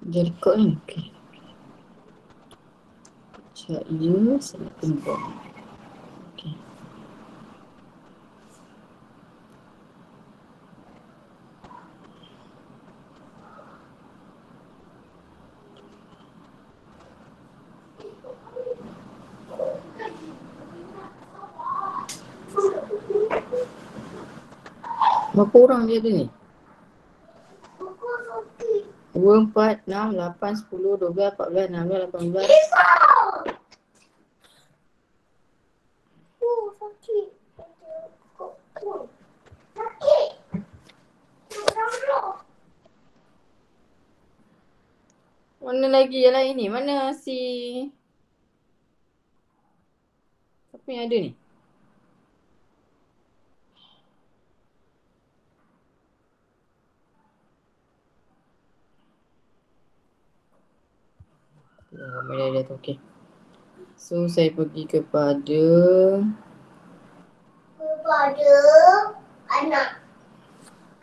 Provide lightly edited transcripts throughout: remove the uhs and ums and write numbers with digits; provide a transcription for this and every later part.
Dia record ni. Okay. Saya sangat tengok. Okay. Berapa orang dia ada ni? 2, 4, 6, 8, 10, 12, 14, 16, 18. Mana lagi yang lain ni? Mana si... Siapa yang ada ni? Ramai dah tu. Okay. So saya pergi kepada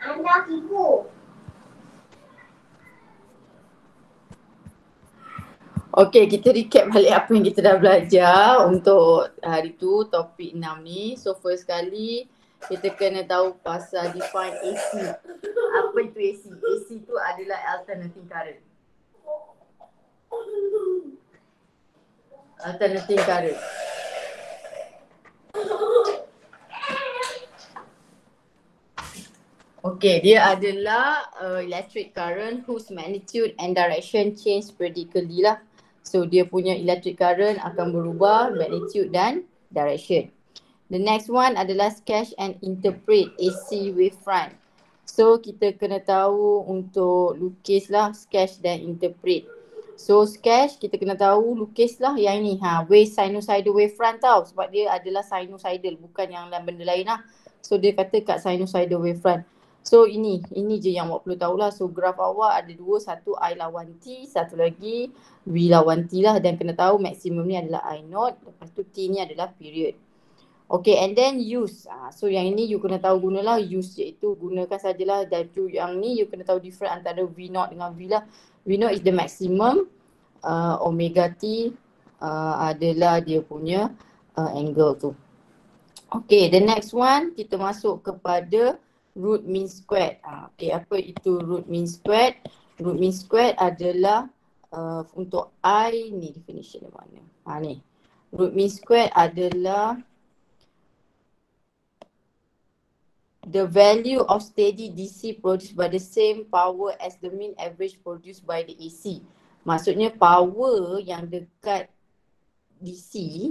anak ibu. Okay, kita recap balik apa yang kita dah belajar untuk hari tu, topik 6 ni. So first kali kita kena tahu pasal define AC. Apa itu AC? AC tu adalah alternating current. Alternating current. Okay, dia adalah electric current whose magnitude and direction change periodically lah. So dia punya electric current akan berubah magnitude dan direction. The next one adalah sketch and interpret AC wavefront. So kita kena tahu untuk lukis lah sketch dan interpret. So sketch kita kena tahu lukis lah yang ni wave sinusoidal wavefront tau, sebab dia adalah sinusoidal bukan yang benda lain lah. So dia kata kat sinusoidal wavefront. So ini je yang awak perlu tahulah. So graf awak ada dua, satu I lawan T, satu lagi V lawan T lah, dan kena tahu maksimum ni adalah I0, lepas tu T ni adalah period. Okay, and then use. So yang ini you kena tahu gunalah use, iaitu gunakan sajalah, dan yang ni you kena tahu different antara V0 dengan V lah. V0 is the maximum, omega T adalah dia punya angle tu. Okay, the next one kita masuk kepada root mean squared. Okay, apa itu root mean squared? Root mean squared adalah untuk I ni definition dia mana? Ni. Root mean squared adalah the value of steady DC produced by the same power as the mean average produced by the AC. Maksudnya power yang dekat DC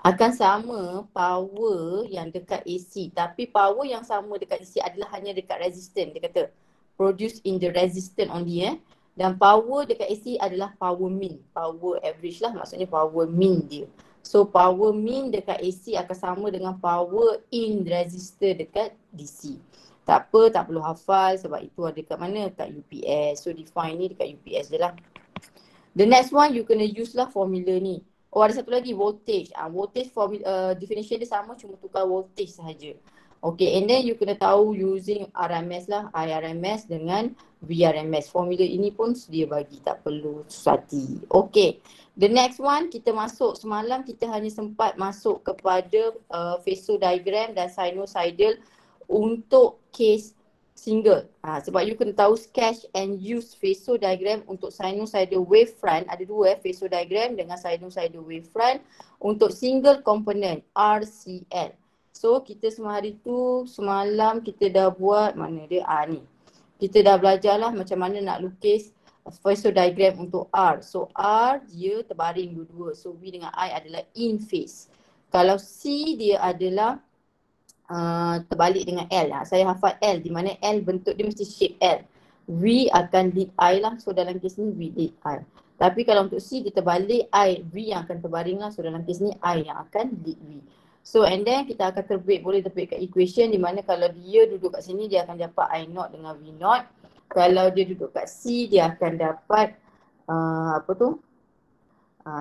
akan sama power yang dekat AC. Tapi power yang sama dekat AC adalah hanya dekat resistant. Dia kata produce in the resistant only Dan power dekat AC adalah power mean. Power average lah, maksudnya power mean dia. So power mean dekat AC akan sama dengan power in resistor dekat DC. Tak apa, tak perlu hafal sebab itu ada kat mana? Kat UPS. So define ni dekat UPS je lah. The next one you kena use lah formula ni. Oh, ada satu lagi voltage. Voltage formula, definition dia sama, cuma tukar voltage sahaja. Okay, and then you kena tahu using RMS lah, IRMS dengan VRMS. Formula ini pun dia bagi, tak perlu susah hati. Okay, the next one kita masuk, semalam kita hanya sempat masuk kepada phasor diagram dan sinusoidal untuk case single. Sebab you kena tahu sketch and use phasor diagram untuk sinusoidal wavefront. Ada dua phasor diagram dengan sinusoidal wavefront untuk single component RCL. So kita semalam kita dah buat, mana dia? Ni. Kita dah belajar lah macam mana nak lukis phasor diagram untuk R. So R dia terbaring dua-dua. So V dengan I adalah in phase. Kalau C dia adalah terbalik dengan L. Saya hafal L, di mana L bentuk dia mesti shape L. V akan lead I lah. So dalam kes ni V lead I. Tapi kalau untuk C dia terbalik, V yang akan terbaring lah. So dalam kes ni I yang akan lead V. So and then kita akan boleh terbitkan equation di mana kalau dia duduk kat sini dia akan dapat I0 dengan V0. Kalau dia duduk kat C dia akan dapat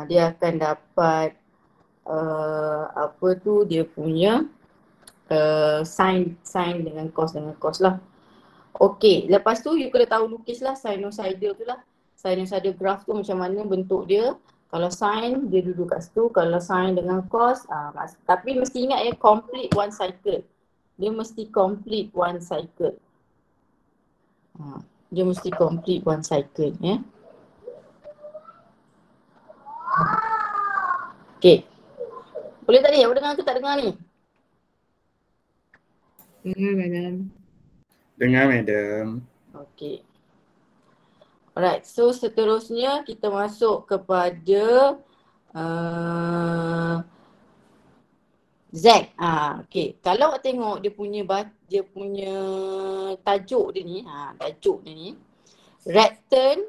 dia akan dapat dia punya sin dengan cos lah. Okey, lepas tu you kena tahu lukis lah sinusoidal tu lah. Sinusoidal graph tu macam mana bentuk dia. Kalau sin dia duduk kat situ, kalau sin dengan cos, tapi mesti ingat ya, complete one cycle. Dia mesti complete one cycle. Dia mesti complete one cycle ya. Okey. Boleh tak ni? Awak dengar ke tak dengar ni? Dengar, madam. Dengar, madam. Okey. Alright, so seterusnya kita masuk kepada Z. Okey. Kalau awak tengok dia punya tajuk dia ni, tajuk dia ni, resistance,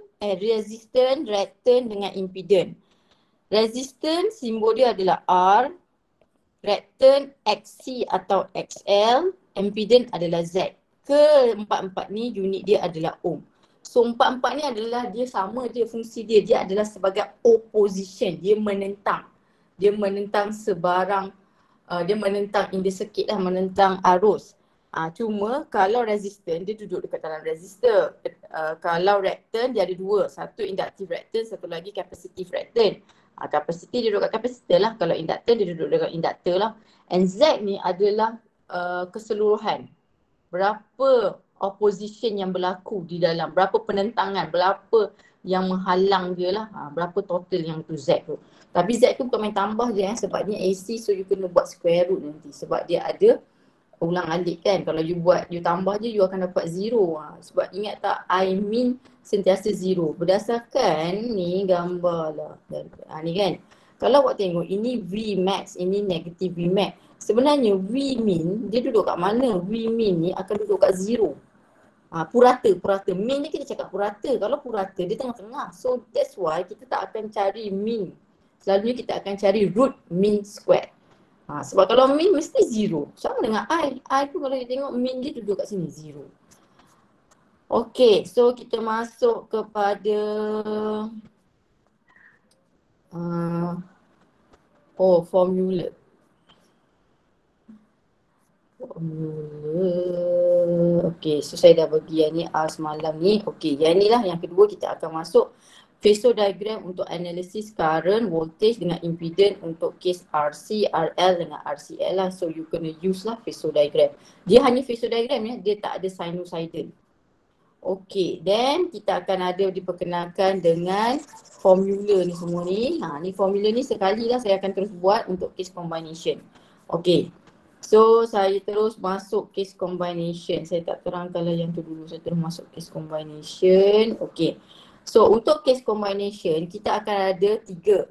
reactance dengan impedance. Resistance simbol dia adalah R, reactance XC atau XL, impedance adalah Z. Keempat-empat ni unit dia adalah ohm. So empat-empat ni adalah dia sama je fungsi dia. Dia adalah sebagai opposition. Dia menentang sebarang, dia menentang in the circuit lah, menentang arus. Cuma kalau resistor dia duduk dekat dalam resistor. Kalau reactant dia ada dua. Satu inductive reactant, satu lagi capacitive reactant. Kapasiti dia duduk kat kapasitor lah. Kalau inductor dia duduk dekat inductor lah. And Z ni adalah keseluruhan. Berapa opposition yang berlaku di dalam, berapa penentangan, berapa yang menghalang dia lah, berapa total yang tu Z tu. Tapi Z tu bukan main tambah je sebab dia AC, so you kena buat square root nanti sebab dia ada ulang alik kan. Kalau you buat, you tambah je, you akan dapat zero. Sebab ingat tak, I mean sentiasa zero. Berdasarkan ni gambar lah. Ni kan. Kalau awak tengok, ini V max, ini negative V max. Sebenarnya V min, dia duduk kat mana? V min ni akan duduk kat zero. Purata. Min ni kita cakap purata. Kalau purata, dia tengah-tengah. So that's why kita tak akan cari min. Selalunya kita akan cari root min square. Sebab kalau min mesti zero. Sama dengan I. I pun kalau kita tengok min dia duduk kat sini, zero. Okay, so kita masuk kepada formula. Okay, so saya dah bagi yang ni semalam ni. Okay, yang ni lah yang kedua kita akan masuk phasor diagram untuk analisis current, voltage dengan impedance untuk case RC, RL dengan RCL lah. So you kena use lah phasor diagram. Dia hanya phasor diagram ya, dia tak ada sinusoidal. Okay, then kita akan ada diperkenalkan dengan formula ni semua ni. Ni formula ni sekali lah saya akan terus buat untuk case combination. Okay. So saya terus masuk case combination. Saya tak terangkan lah yang tu dulu. Saya terus masuk case combination. Okay. So untuk case combination kita akan ada 3.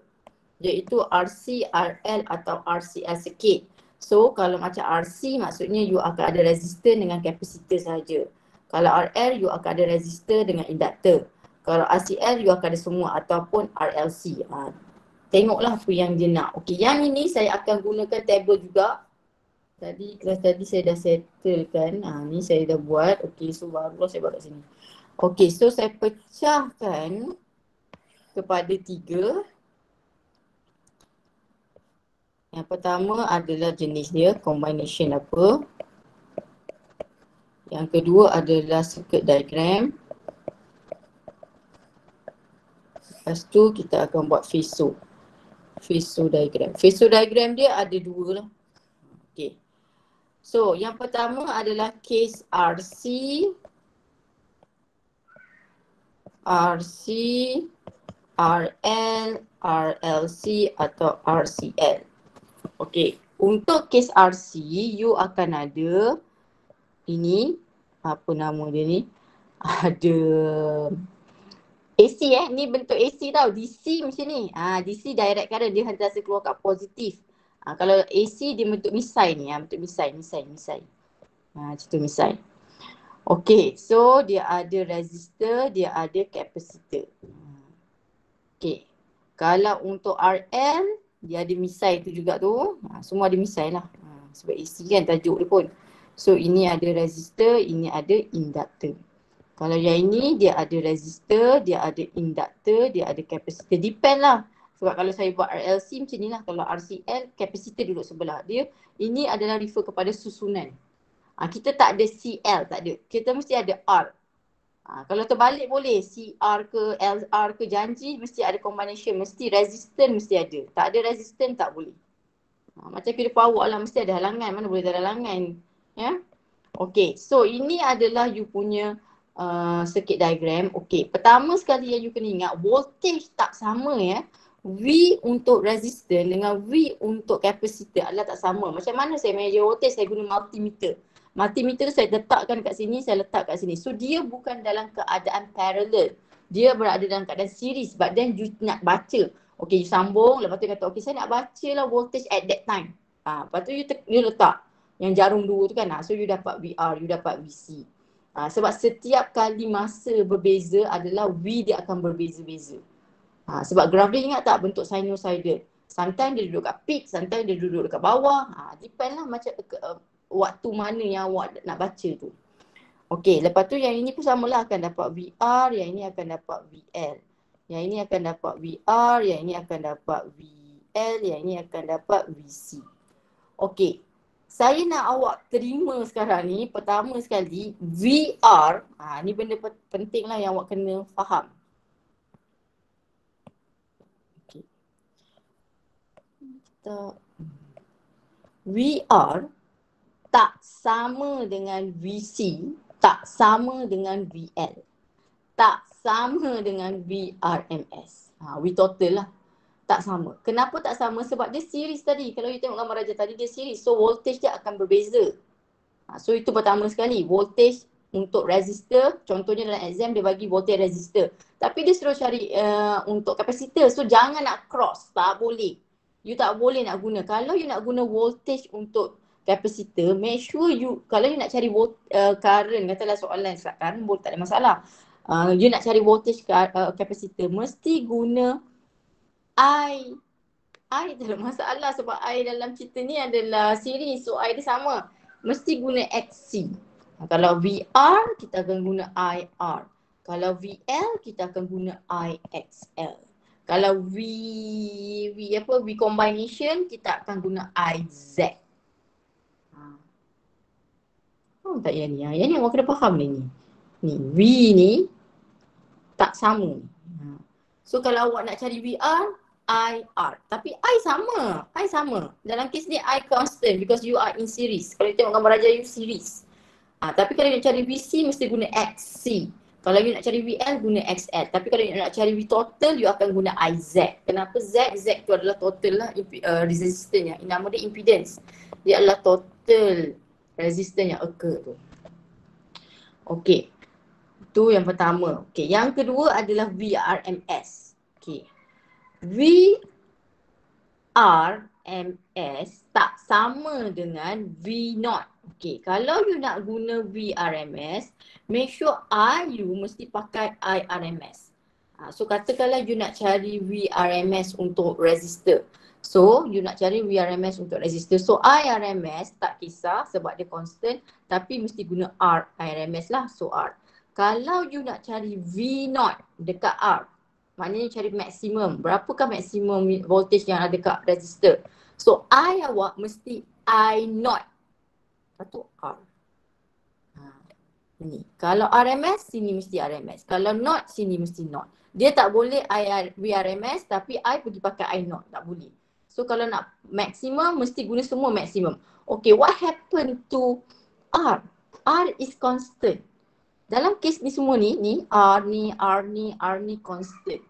Iaitu RC, RL atau RCL circuit. So kalau macam RC maksudnya you akan ada resistor dengan kapasitor saja. Kalau RL you akan ada resistor dengan inductor. Kalau RCL you akan ada semua ataupun RLC. Tengoklah apa yang dia nak. Okay, yang ini saya akan gunakan table juga. Kelas tadi saya dah settlekan. Ni saya dah buat. Okay, so barulah saya buat kat sini. Okay, so saya pecahkan kepada 3. Yang pertama adalah jenis dia, combination apa. Yang kedua adalah circuit diagram. Lepas tu kita akan buat phasor diagram. Phasor diagram dia ada 2 lah. Okay. So, yang pertama adalah case RC, RL, RLC atau RCL. Okay, untuk case RC, you akan ada ini, apa nama dia ni? Ada AC ni bentuk AC tau, DC macam ni. DC direct current, dia hantar keluar kat positif. Kalau AC dia bentuk misai ni, bentuk misai. Macam tu misai. Okay, so dia ada resistor, dia ada kapasitor. Okay, kalau untuk RL, dia ada misai tu juga tu. Semua ada misai lah. Sebab AC kan tajuk dia pun. So ini ada resistor, ini ada induktor. Kalau yang ini dia ada resistor, dia ada induktor, dia ada kapasitor. Depend lah. Sebab kalau saya buat RLC macam ni lah. Kalau RCL, kapasitor duduk sebelah dia. Ini adalah refer kepada susunan. Kita tak ada CL, tak ada. Kita mesti ada R. Kalau terbalik boleh, CR ke LR ke janji mesti ada combination, mesti resistant mesti ada. Tak ada resistant tak boleh. Macam kira power lah, mesti ada halangan. Mana boleh tak ada halangan. Ya. Okay, so ini adalah you punya circuit diagram. Okay, pertama sekali yang you kena ingat, voltage tak sama ya. V untuk resistor dengan V untuk kapasitor adalah tak sama. Macam mana saya measure voltage? Saya guna multimeter. Multimeter saya letakkan kat sini, saya letak kat sini. So dia bukan dalam keadaan parallel. Dia berada dalam keadaan series. But then you nak baca. Okay, you sambung. Lepas tu kata, okay saya nak baca lah voltage at that time. Lepas tu you letak yang jarum dua tu kan. So you dapat VR, you dapat VC. Sebab setiap kali masa berbeza adalah V dia akan berbeza-beza. Sebab graf dia ingat tak bentuk sinusoidal. Sometimes dia duduk kat peak, sometimes dia duduk dekat bawah. Depend lah macam waktu mana yang awak nak baca tu. Okey, lepas tu yang ini pun samalah akan dapat VR, yang ini akan dapat VL. Yang ini akan dapat VR, yang ini akan dapat VL, yang ini akan dapat VC. Okey. Saya nak awak terima sekarang ni, pertama sekali VR, ni benda penting lah yang awak kena faham. Okay. VR tak sama dengan VC, tak sama dengan VL, tak sama dengan VRMS. V total lah. Tak sama. Kenapa tak sama? Sebab dia series tadi. Kalau you tengok gambar raja tadi, dia series. So voltage dia akan berbeza. So itu pertama sekali. Voltage untuk resistor, contohnya dalam exam dia bagi voltage resistor. Tapi dia suruh cari untuk kapasitor. So jangan nak cross. Tak boleh. You tak boleh nak guna. Kalau you nak guna voltage untuk kapasitor, make sure you, kalau you nak cari current, katalah soalan current tak ada masalah. You nak cari voltage kapasitor, mesti guna I tak ada masalah sebab I dalam cerita ni adalah series. So I dia sama. Mesti guna XC. Kalau VR kita akan guna IR. Kalau VL kita akan guna IXL. Kalau V combination kita akan guna IZ. Tak yang ni. Yang ni awak kena faham ni. Ni V ni tak sama. So kalau awak nak cari VR, IR. Tapi I sama. I sama. Dalam kes ni I constant because you are in series. Kalau you tengok gambar raja you series. Tapi kalau you nak cari VC mesti guna XC. Kalau you nak cari VL guna XL. Tapi kalau you nak cari V total you akan guna IZ. Kenapa Z? Z tu adalah total lah resistance. Nama dia impedance. Dia adalah total resistance yang occur tu. Okey. Itu yang pertama. Okey, yang kedua adalah VRMS. Okey. VRMS tak sama dengan V0. Okey, kalau you nak guna VRMS, make sure you mesti pakai IRMS. So katakanlah you nak cari VRMS untuk resistor. So you nak cari VRMS untuk resistor. So IRMS tak kisah sebab dia constant, tapi mesti guna R IRMS lah. So R. Kalau you nak cari V0 dekat R, maknanya cari maksimum. Berapakah maksimum voltage yang ada dekat resistor? So I awak mesti I0. Lepas tu R. Ini. Kalau RMS, sini mesti RMS. Kalau not, sini mesti not. Dia tak boleh VRMS tapi I pergi pakai I0. Tak boleh. So kalau nak maksimum, mesti guna semua maksimum. Okay, what happened to R? R is constant. Dalam kes ni semua ni R ni constant.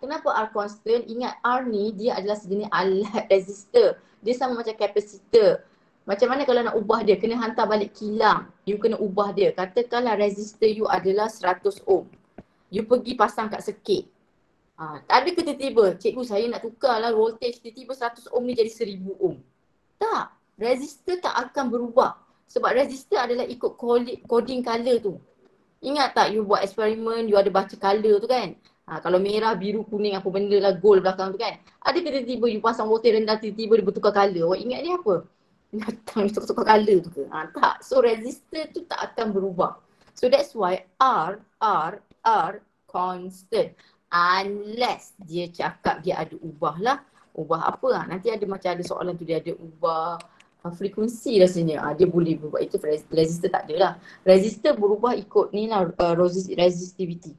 Kenapa R constant? Ingat R ni dia adalah sejenis alat resistor. Dia sama macam kapasitor. Macam mana kalau nak ubah dia? Kena hantar balik kilang. You kena ubah dia. Katakanlah resistor you adalah 100 ohm. You pergi pasang kat circuit. Ada ke tiba-tiba, cikgu saya nak tukar lah voltage, tiba-tiba 100 ohm ni jadi 1000 ohm. Tak. Resistor tak akan berubah. Sebab resistor adalah ikut coding color tu. Ingat tak you buat eksperimen, you ada baca color tu kan? Kalau merah, biru, kuning, apa benda lah, gold belakang tu kan? Ada ke tiba-tiba you pasang voltage rendah, tiba-tiba dia bertukar color? Awak ingat dia apa? Datang dia tukar color tu ke? Tak. So resistor tu tak akan berubah. So that's why R constant. Unless dia cakap dia ada ubah lah. Ubah apa? Nanti ada macam ada soalan tu dia ada ubah frekuensi rasanya. Dia boleh berubah. Itu resistor tak ada lah. Resistor berubah ikut ni lah resistivity.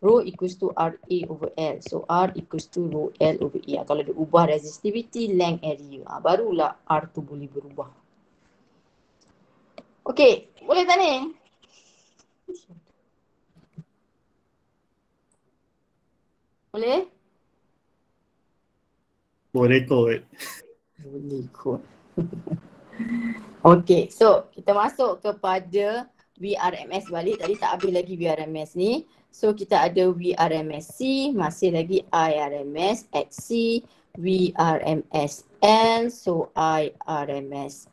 Rho equals to RA over L. So R equals to rho L over A. Kalau dia ubah resistivity, length area. Barulah R tu boleh berubah. Okey, boleh tak ni? Boleh? Boleh kot. Boleh kot. Okey, so kita masuk kepada VRMS balik. Tadi tak habis lagi VRMS ni. So kita ada VRMS-C, masih lagi IRMS-XC, VRMS-L, so IRMS-XL,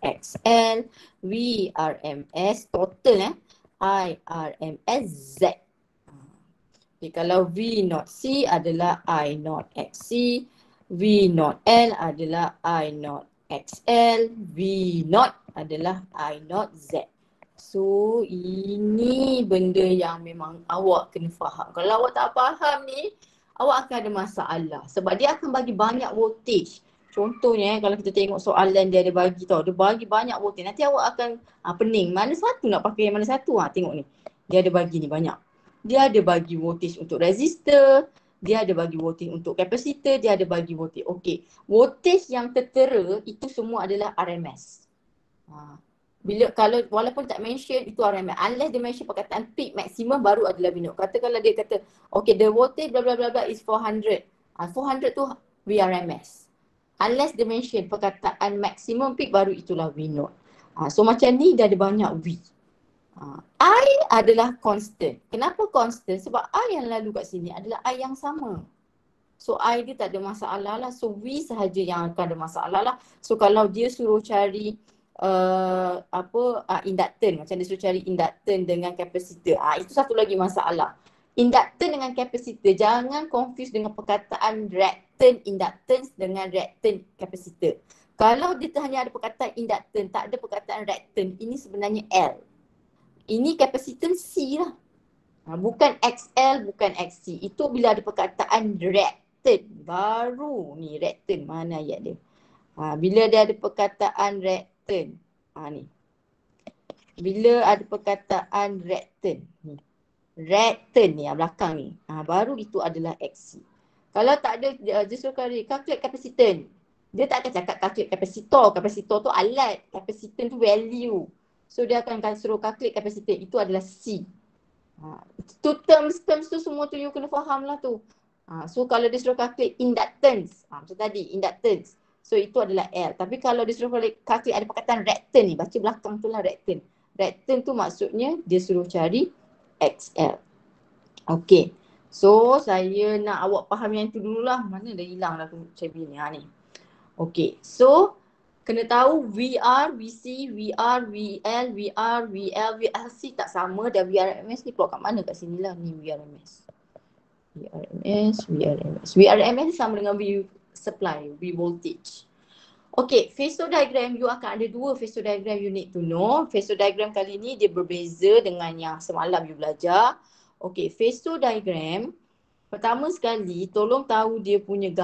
VRMS total IRMS-Z. Okay, kalau V0C adalah I0XC, V0L adalah I0XL, V0 adalah I0Z. So ini benda yang memang awak kena faham. Kalau awak tak faham ni, awak akan ada masalah. Sebab dia akan bagi banyak voltage. Contohnya kalau kita tengok soalan dia ada bagi tau, dia bagi banyak voltage. Nanti awak akan pening. Mana satu nak pakai mana satu? Tengok ni. Dia ada bagi ni banyak. Dia ada bagi voltage untuk resistor, dia ada bagi voltage untuk kapasitor, dia ada bagi voltage. Okey, voltage yang tertera itu semua adalah RMS. Bila kalau walaupun tak mention itu RMS, unless dia mention perkataan peak maximum baru adalah V0. Katakanlah dia kata okay, the voltage bla bla bla bla is 400. 400 tu VRMS. Unless dia mention perkataan maximum peak baru itulah V0. So macam ni dia ada banyak V. I adalah constant. Kenapa constant? Sebab I yang lalu kat sini adalah I yang sama. So I dia tak ada masalah lah. So V sahaja yang akan ada masalah lah. So kalau dia suruh cari inductance, macam dia suruh cari inductance dengan kapasitor, itu satu lagi masalah. Inductance dengan kapasitor, jangan confuse dengan perkataan reactant inductance dengan reactant kapasitor. Kalau dia hanya ada perkataan inductance, tak ada perkataan reactant, ini sebenarnya L. Ini kapasitor C lah. Bukan XL, bukan XC. Itu bila ada perkataan reactant. Baru ni reactant. Mana ayat dia? Bila dia ada perkataan reactant. Ni. Bila ada perkataan reactant. Ni. Reactant ni, belakang ni. Baru itu adalah XC. Kalau tak ada, dia suruh calculate capacitance. Dia tak akan cakap calculate kapasitor. Kapasitor tu alat. Kapasitor tu value. So dia akan suruh calculate kapasitor. Itu adalah C. Tu terms tu semua tu you kena faham lah tu. So kalau dia suruh calculate inductance. Macam tadi inductance. So itu adalah L. Tapi kalau dia suruh calculate ada perkataan reactant ni. Baca belakang tu lah reactant. Reactant tu maksudnya dia suruh cari XL. Okay. So saya nak awak faham yang tu dululah. Mana dah hilang lah tu cebi ni. Ni. Okay. So kena tahu VR, VC, VR, VL, VR, VL, VLC tak sama dan VRMS ni keluar kat mana kat sini lah ni VRMS. VRMS sama dengan V supply, V voltage. Okay, phasor diagram you akan ada dua phasor diagram you need to know. Phasor diagram kali ni dia berbeza dengan yang semalam you belajar. Okay, phasor diagram pertama sekali tolong tahu dia punya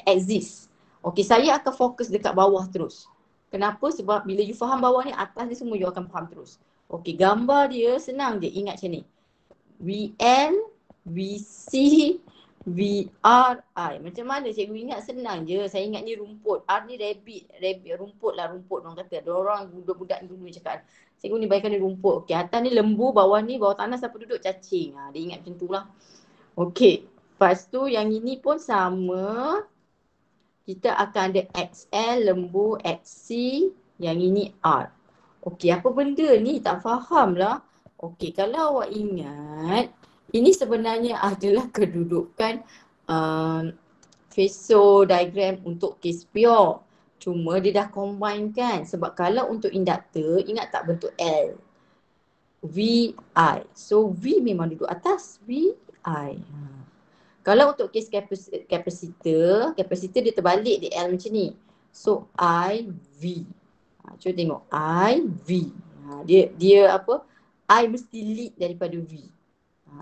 axis. Okey, saya akan fokus dekat bawah terus. Kenapa? Sebab bila you faham bawah ni, atas ni semua you akan faham terus. Okey, gambar dia senang je, ingat macam ni. VN, VC, VRI. Macam mana cikgu ingat? Senang je. Saya ingat ni rumput. R ni rabbit, rumput lah, rumput orang kata. Ada orang budak-budak dulu cakap. Cikgu ni bayangkan ni rumput. Okey, atas ni lembu, bawah tanah siapa duduk? Cacing. Dia ingat macam tu lah. Okey, lepas tu yang ini pun sama. Kita akan ada XL, lembu, XC, yang ini R. Okey, apa benda ni? Tak faham lah. Okey, kalau awak ingat, ini sebenarnya adalah kedudukan phasor diagram untuk case pure. Cuma dia dah combine kan. Sebab kalau untuk induktor, ingat tak bentuk L? VI. So V memang duduk atas VI. Kalau untuk case kapasitor dia terbalik di L macam ni. So IV. Cuba tengok IV. Dia apa? I mesti lead daripada V.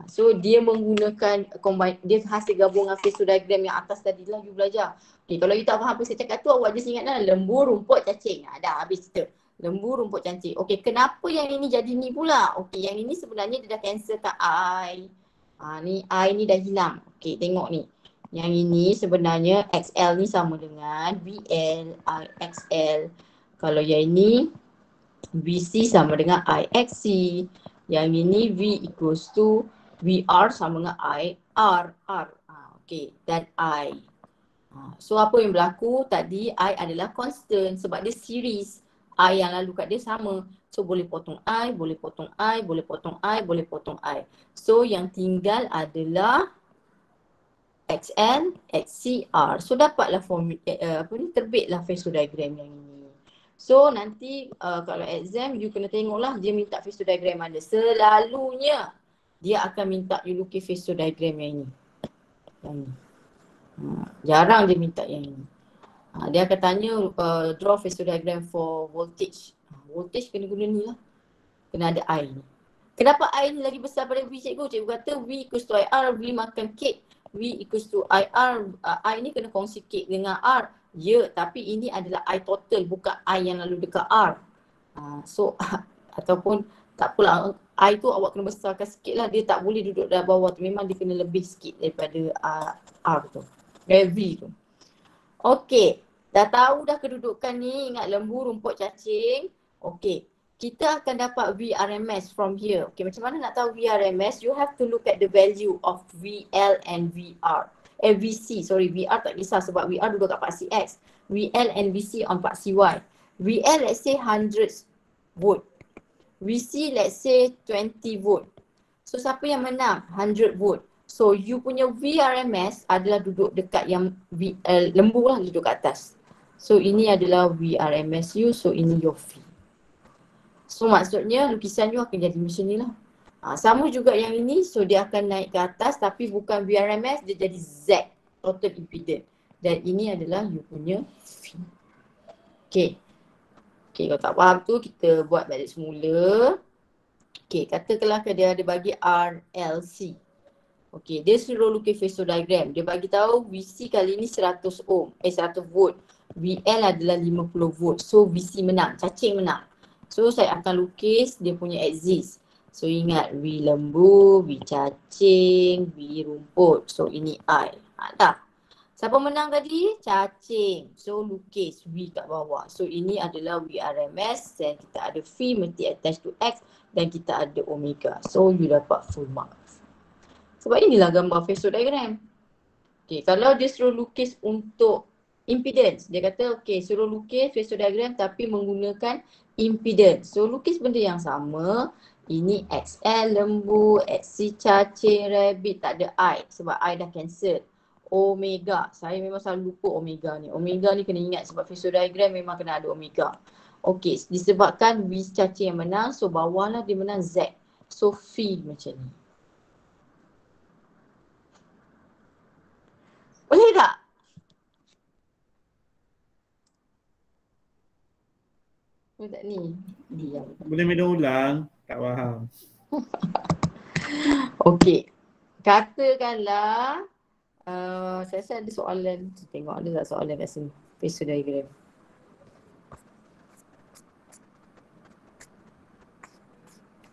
So dia menggunakan dia hasil gabungan phase diagram yang atas tadi lah you belajar. Okay, kalau you tak faham apa saya cakap tu, awak just ingat lah lembu, rumput, cacing. Dah habis cerita. Lembu, rumput, cacing. Okay, kenapa yang ini jadi ni pula? Okay, yang ini sebenarnya dia dah cancelkan I. Ni I ni dah hilang. Okay, tengok ni. Yang ini sebenarnya XL ni sama dengan VL, IXL. Kalau yang ini VC sama dengan IXC. Yang ini V equals to VR sama dengan R. Okay, dan I. So apa yang berlaku tadi, I adalah constant sebab dia series. I yang lalu kat dia sama. So boleh potong I, boleh potong I, boleh potong I, boleh potong I. So yang tinggal adalah XL, XC, R. So dapatlah terbitlah phase diagram yang ini. So nanti kalau exam you kena tengoklah dia minta phase diagram mana. Selalunya dia akan minta you lukis phase diagram yang ini. Yang ini. Jarang dia minta yang ini. Dia akan tanya draw phase diagram for voltage. Voltage kena guna ni lah. Kena ada I ni. Kenapa I ni lagi besar pada V cikgu? Cikgu kata V equals to IR, V makan cake. V equals to IR, I ni kena kongsi cake dengan R. Ya, tapi ini adalah I total, bukan I yang lalu dekat R. So, ataupun tak pula, I tu awak kena besarkan sikit lah. Dia tak boleh duduk dalam bawah tu. Memang dia kena lebih sikit daripada R tu. V tu. Okey, dah tahu dah kedudukan ni. Ingat lembu, rumput, cacing. Okey. Kita akan dapat VRMS from here. Okay, macam mana nak tahu VRMS? You have to look at the value of VL and VR. VC, VR tak kisah sebab VR duduk kat paksi X. VL and VC on paksi Y. VL let's say 100 volt. VC let's say 20 volt. So siapa yang menang? 100 volt. So you punya VRMS adalah duduk dekat yang lembu lah, duduk kat atas. So ini adalah VRMS you, so ini your V. So maksudnya lukisan you akan jadi macam ni lah. Sama juga yang ini, so dia akan naik ke atas tapi bukan VRMS, dia jadi Z, total impedance. Dan ini adalah you punya V. Okay. Okay, kalau tak faham tu kita buat balik semula. Okay, katakanlah dia ada bagi RLC. Okay, dia suruh lukis phase diagram. Dia bagi tahu VC kali ni 100 volt. VL adalah 50 volt. So VC menang, cacing menang. So saya akan lukis dia punya axis. So ingat V lembu, V cacing, V rumput. So ini I. Dah. Siapa menang tadi? Cacing. So lukis V kat bawah. So ini adalah VRMS dan kita ada V mesti attach to X dan kita ada omega. So you dapat full mark. Sebab inilah gambar phase diagram. Okay, kalau dia suruh lukis untuk impedance, dia kata okay, suruh lukis phase diagram tapi menggunakan impedance. So lukis benda yang sama. Ini XL lembu, XC cacing, rabbit, tak ada I sebab I dah cancel. Omega, saya memang selalu lupa omega ni. Omega ni kena ingat sebab phase diagram memang kena ada omega. Okay, disebabkan V cacing yang menang, so bawah lah dia menang Z. So V macam ni. Boleh tak? Boleh tak ni? Diam. Boleh minta ulang? Tak faham. Okey. Katakanlah saya rasa ada soalan. Tengok ada tak soalan kat sini. Phase diagram.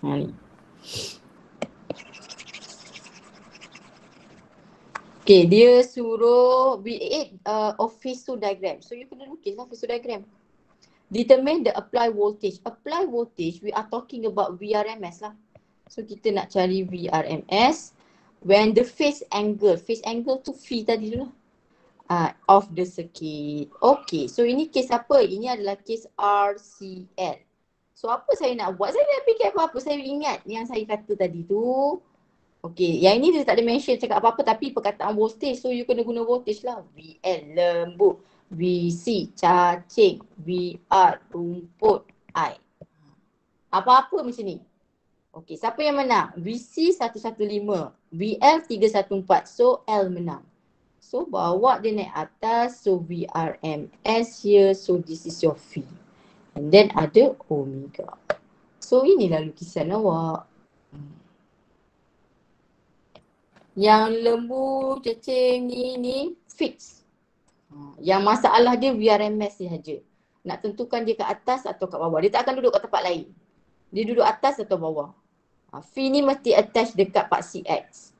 Ni. Okay, dia suruh B8 of phase diagram. So you kena lukislah phase diagram. Determine the apply voltage. Apply voltage, we are talking about VRMS lah. So kita nak cari VRMS. When the phase angle tu V tadi dulu lah. Of the circuit. Okay, so ini case apa? Ini adalah case RCL. So apa saya nak buat? Saya nak fikir apa-apa. Saya ingat yang saya kata tadi tu. Okay, yang ini dia tak ada mention cakap apa-apa tapi perkataan voltage. So you kena guna voltage lah. VL lembu, VC cacing, VR rumput, I. Apa-apa macam ni. Okay, siapa yang menang? VC 115, VL 314. So L menang. So bawa dia naik atas. So VRMS here. So this is your V. And then ada omega. So inilah lukisan awak. Yang lembu, cacing ni fix. Yang masalah dia VRMS sahaja. Nak tentukan dia ke atas atau kat bawah. Dia tak akan duduk kat tempat lain. Dia duduk atas atau bawah. Fee ni mesti attach dekat part CX.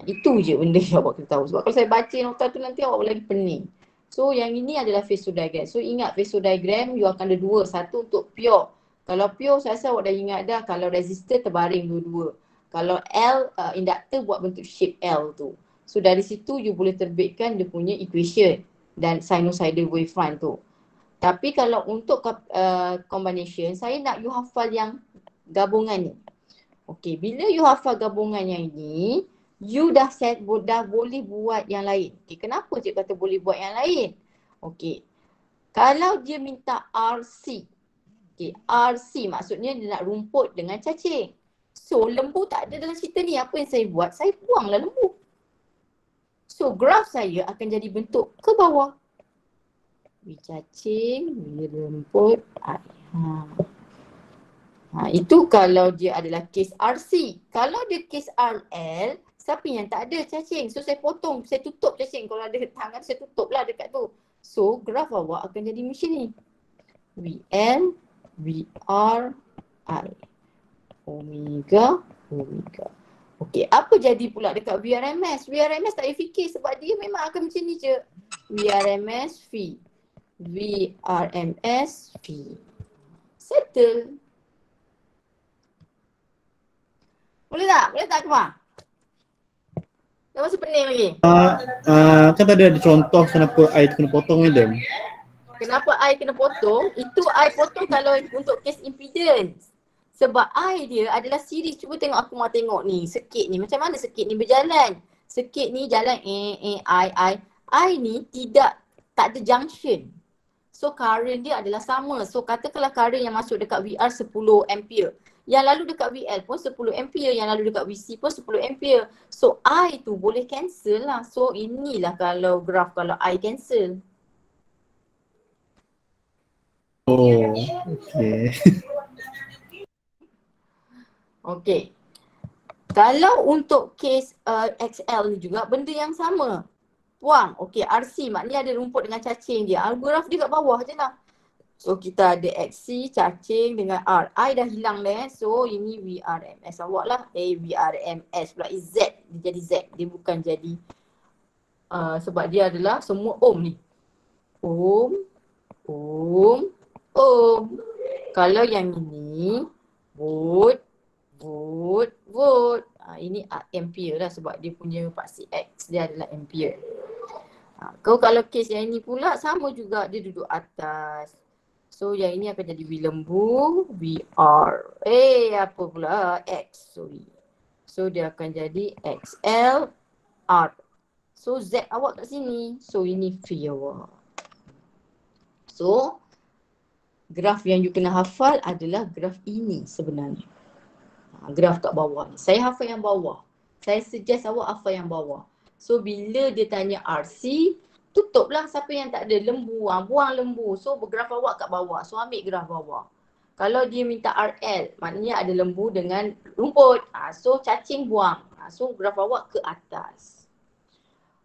Itu je benda yang awak kena tahu. Sebab kalau saya baca nota tu nanti awak lagi pening. So yang ini adalah phase two diagram. So ingat phase two diagram you akan ada dua. Satu untuk pure. Kalau pure saya rasa awak dah ingat dah. Kalau resistor terbaring dua-dua. Kalau L, inductor buat bentuk shape L tu. So dari situ you boleh terbitkan dia punya equation dan sinusoidal wavefront tu. Tapi kalau untuk combination, saya nak you hafal yang gabungan ni. Okay, bila you hafal gabungan yang ini, you dah boleh buat yang lain. Okay, kenapa cik kata boleh buat yang lain? Okay, kalau dia minta RC. Okay, RC maksudnya dia nak rumput dengan cacing. So, lembu tak ada dalam cerita ni. Apa yang saya buat? Saya buanglah lembu. So, graf saya akan jadi bentuk ke bawah. V cacing, V rumput, I. Itu kalau dia adalah kes RC. Kalau dia kes RL, siapa yang tak ada cacing? So, saya potong, saya tutup cacing. Kalau ada tangan, saya tutup lah dekat tu. So, graf awak akan jadi macam ni. VL, VR, I. Omega, omega. Okey, apa jadi pula dekat VRMS? VRMS tak payah fikir sebab dia memang akan macam ni je. VRMS V. VRMS V. Settle. Boleh tak? Boleh tak Kumar? Dah masih pening lagi? Kan tadi ada contoh kenapa I kena potong ni Dem. Kenapa I kena potong? Itu I potong kalau untuk kes impedance. Sebab I dia adalah series. Cuba tengok aku mau tengok ni. Sekit ni. Macam mana sekit ni berjalan? Sekit ni jalan I. I ni tak ada junction. So current dia adalah sama. So katakanlah current yang masuk dekat VR 10 ampere. Yang lalu dekat VL pun 10 ampere. Yang lalu dekat VC pun 10 ampere. So I tu boleh cancel lah. So inilah kalau graf kalau I cancel. Oh, okay. Okay. Kalau untuk kes XL ni juga benda yang sama. Buang. Okay, RC maknanya ada rumput dengan cacing dia. Graf dia kat bawah je lah. So kita ada XC, cacing dengan R. I dah hilang dah. So ini VRMS awak lah. VRMS pula. Z. Dia jadi Z. Dia bukan jadi sebab dia adalah semua ohm ni. Ohm. Kalau yang ini volt. Ini ampere lah sebab dia punya part CX dia adalah ampere. Kalau kes yang ini pula sama juga, dia duduk atas. So yang ini akan jadi V lembu, VR. Apa pula? X, sorry. So dia akan jadi XL, R. So Z awak kat sini. So ini V awak. So graf yang you kena hafal adalah graf ini sebenarnya. Graf kat bawah ni. Saya hafal yang bawah. Saya suggest awak hafal yang bawah. So bila dia tanya RC, tutuplah siapa yang tak ada lembu. Buang lembu. So graf awak kat bawah. So ambil graf bawah. Kalau dia minta RL, maknanya ada lembu dengan rumput. So cacing buang. So graf awak ke atas.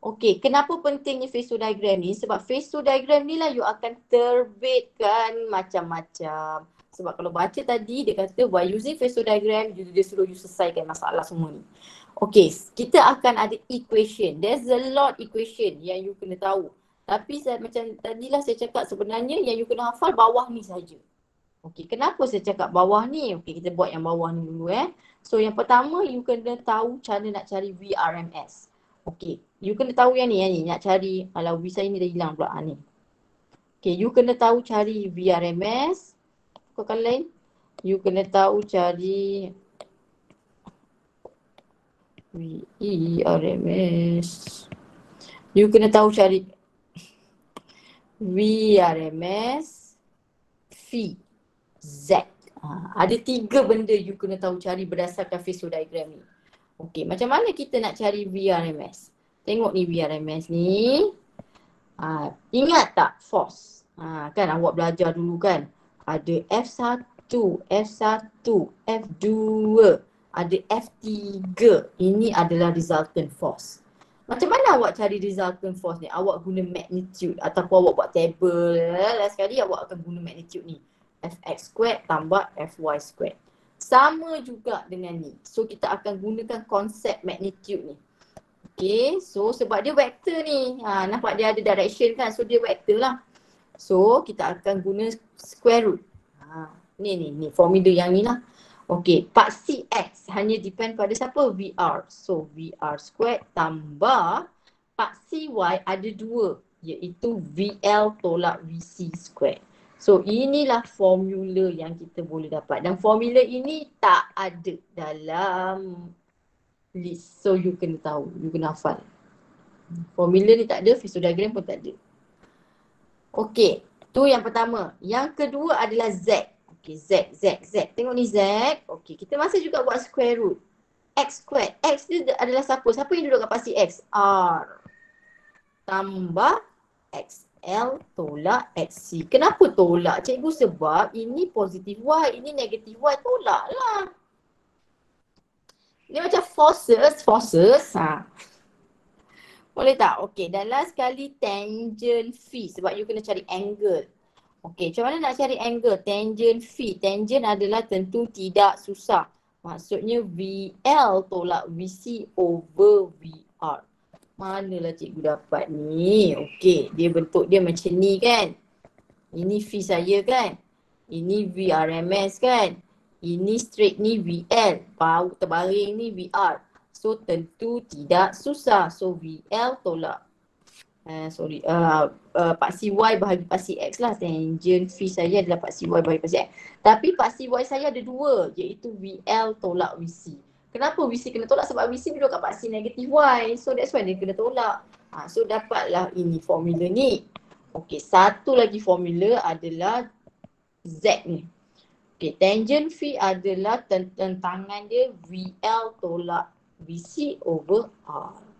Okey, kenapa pentingnya phase two diagram ni? Sebab phase two diagram ni lah you akan terbitkan macam-macam. Sebab kalau baca tadi dia kata by using phase two diagram dia suruh you selesaikan masalah semua ni. Okey, kita akan ada equation. There's a lot equation yang you kena tahu. Tapi macam tadilah saya cakap sebenarnya yang you kena hafal bawah ni saja. Okey, kenapa saya cakap bawah ni? Okey, kita buat yang bawah ni dulu So yang pertama you kena tahu cara nak cari VRMS. Okey, you kena tahu yang ni nak cari. Kalau V saya ni dah hilang pula ni. Okey, you kena tahu cari VRMS. Kau lain, you kena tahu cari VRMS. You kena tahu cari VRMS V Z. Ada 3 benda you kena tahu cari berdasarkan phase diagram ni. Okey, macam mana kita nak cari VRMS? Tengok ni VRMS ni. Ingat tak force? Kan awak belajar dulu kan? Ada F1, F1, F2. ada F3. Ini adalah resultant force. Macam mana awak cari resultant force ni? Awak guna magnitude ataupun awak buat table. Last sekali awak akan guna magnitude ni. Fx squared tambah Fy squared. Sama juga dengan ni. So kita akan gunakan konsep magnitude ni. Okay, so sebab dia vektor ni. Nampak dia ada direction kan? So dia vektor lah. So kita akan guna square root. Ni formula yang ni lah. Okay, paksi X hanya depend pada siapa? VR. So VR squared tambah paksi Y ada 2, iaitu VL tolak VC squared. So inilah formula yang kita boleh dapat. Dan formula ini tak ada dalam list. So you kena tahu, you kena hafal. Formula ni tak ada, Fizeau diagram pun tak ada. Okay, tu yang pertama. Yang kedua adalah Z. Okay, Z. Tengok ni Z. Okay, kita masih juga buat square root. X squared. X ni adalah siapa? Siapa yang duduk kat pasti X? R. Tambah XL tolak XC. Kenapa tolak? Cikgu sebab ini positif Y, ini negatif Y. Tolak lah. Ini macam forces. Boleh tak? Okay, dan last sekali tangent phi. Sebab you kena cari angle. Okay, macam mana nak cari angle? Tangent phi. Tangent adalah tentu tidak susah. Maksudnya VL tolak VC over VR. Manalah cikgu dapat ni? Okay, dia bentuk dia macam ni kan? Ini phi saya kan? Ini VRMS kan? Ini straight ni VL. Bau terbaring ni VR. So tentu tidak susah. So VL tolak paksi Y bahagi paksi X lah. Tangent phi saya adalah paksi Y bahagi paksi X. Tapi paksi Y saya ada 2, iaitu VL tolak VC. Kenapa VC kena tolak? Sebab VC duduk kat paksi negatif Y. So that's why dia kena tolak. So dapatlah ini formula ni. Okay, satu lagi formula adalah Z ni. Okay, tangent phi adalah tentangan dia VL tolak VC over R.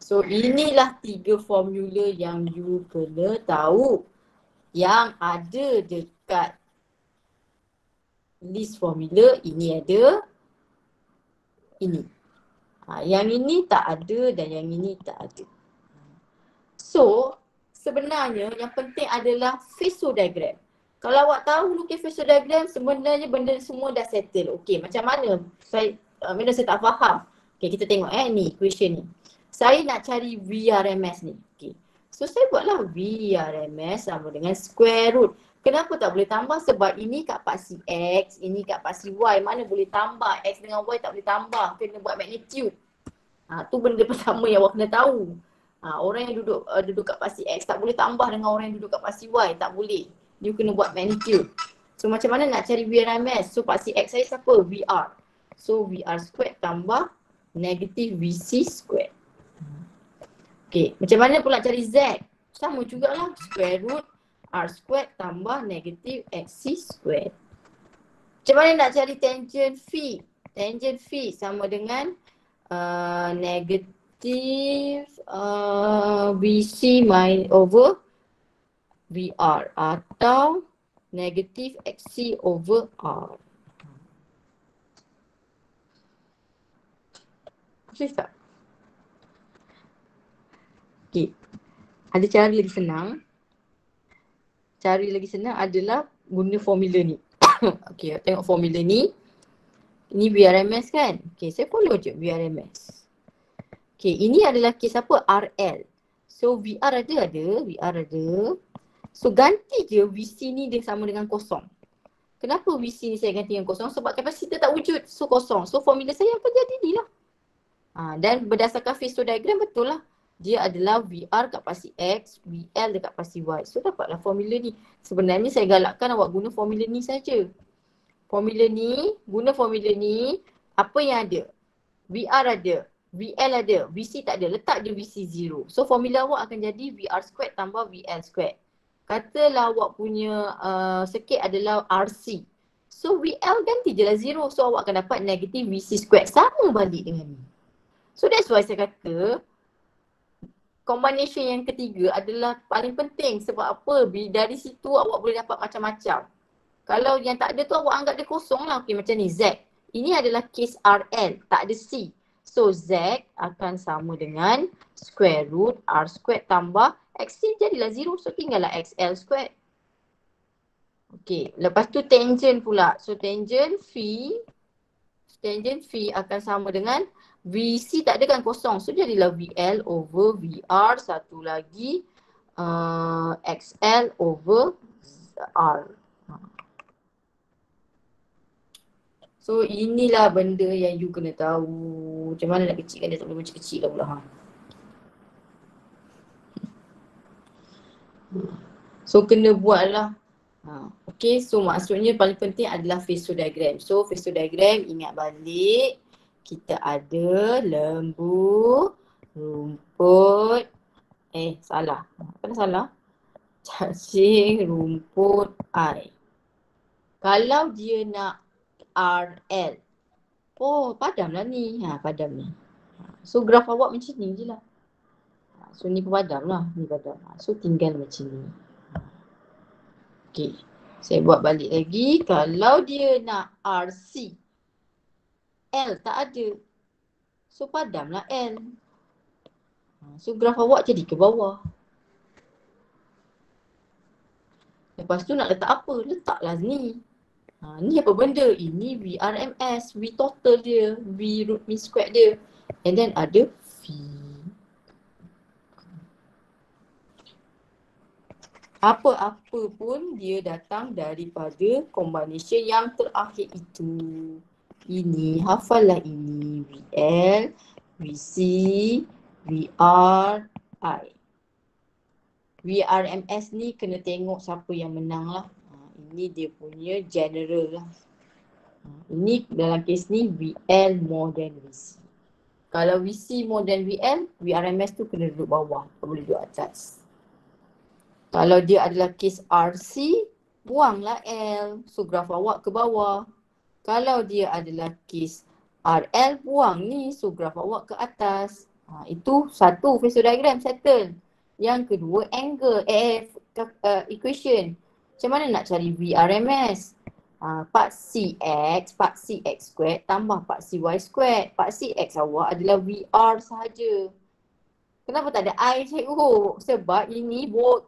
So inilah 3 formula yang you kena tahu yang ada dekat list formula. Ini ada, ini. Yang ini tak ada dan yang ini tak ada. So sebenarnya yang penting adalah Fizeau diagram. Kalau awak tahu lukis Fizeau diagram, sebenarnya benda semua dah settle. Okay, macam mana? Saya tak faham. Okay, kita tengok ni equation ni. Saya nak cari VRMS ni. Okay. So saya buatlah VRMS sama dengan square root. Kenapa tak boleh tambah? Sebab ini kat paksi X, ini kat paksi Y. Mana boleh tambah? X dengan Y tak boleh tambah. Kena buat magnitude. Tu benda pertama yang awak kena tahu. Orang yang duduk kat paksi X tak boleh tambah dengan orang yang duduk kat paksi Y. Tak boleh. You kena buat magnitude. So macam mana nak cari VRMS? So paksi X saya siapa? VR. So VR squared tambah negatif VC squared. Okay, macam mana pula cari Z? Sama jugalah, square root R squared tambah negatif XC squared. Macam mana nak cari tangent phi? Tangent phi sama dengan negatif VC over VR atau negatif XC over R. Boleh tak? Okay. Ada cara lagi senang. Cara lagi senang adalah guna formula ni. Okay, tengok formula ni. Ini VRMS kan? Okay, saya follow je VRMS. Okay, ini adalah kes apa? RL. So VR ada. So ganti je VC ni dia sama dengan kosong. Kenapa VC ni saya ganti dengan kosong? Sebab kapasitor tak wujud. So kosong. So formula saya akan jadi ni lah. Dan berdasarkan Fizeau diagram betul lah. Dia adalah VR kat pasti X, VL dekat pasti Y. So dapatlah formula ni. Sebenarnya saya galakkan awak guna formula ni saja. Guna formula ni, apa yang ada? VR ada, VL ada, VC tak ada. Letak je VC 0. So formula awak akan jadi VR squared tambah VL squared. Katalah awak punya circuit adalah RC. So VL ganti je lah 0. So awak akan dapat negatif VC squared. Sama balik dengan ni. So that's why saya kata combination yang ketiga adalah paling penting. Sebab apa? Dari situ awak boleh dapat macam-macam. Kalau yang tak ada tu awak anggap dia kosong lah. Okey, macam ni Z. Ini adalah case RL, tak ada C. So Z akan sama dengan square root R squared tambah XC jadilah 0. So tinggallah XL squared. Okey, lepas tu tangent pula. So tangent phi akan sama dengan VC tak ada kan kosong. So jadilah VL over VR, satu lagi XL over R. So inilah benda yang you kena tahu. Macam mana nak kecilkan dia, tak boleh macam kecil lah pula. So kena buat lah. Okay, so maksudnya paling penting adalah phasor diagram. So phasor diagram, ingat balik. Kita ada lembu, rumput. Salah. Kan salah? Cacing, rumput, I. Kalau dia nak RL. Oh, padamlah ni. Padam ni. So graf awak macam ni je lah. So ni pun padam lah. Ni padam. So tinggal macam ni. Okay. Saya buat balik lagi. Kalau dia nak RC. L tak ada. So padamlah L. So graf awak jadi ke bawah. Lepas tu nak letak apa? Letaklah ni. Ni apa benda? Ini VRMS, V total dia, V root mean squared dia. And then ada V. Apa-apa pun dia datang daripada combination yang terakhir itu. Ini, hafallah ini. VL, VC, VR, I. VRMS ni kena tengok siapa yang menang lah. Ini dia punya general lah. Ini dalam kes ni VL more than VC. Kalau VC more than VL, VRMS tu kena duduk bawah, tak boleh duduk atas. Kalau dia adalah kes RC, buanglah L. So graf awak ke bawah. Kalau dia adalah kes RL, buang ni. So graf awak ke atas. Itu satu phasor diagram settle. Yang kedua angle, equation. Macam mana nak cari VRMS? Part CX, part CX squared tambah part CY squared. Part CX awak adalah VR sahaja. Kenapa tak ada I cikgu? Sebab ini volt.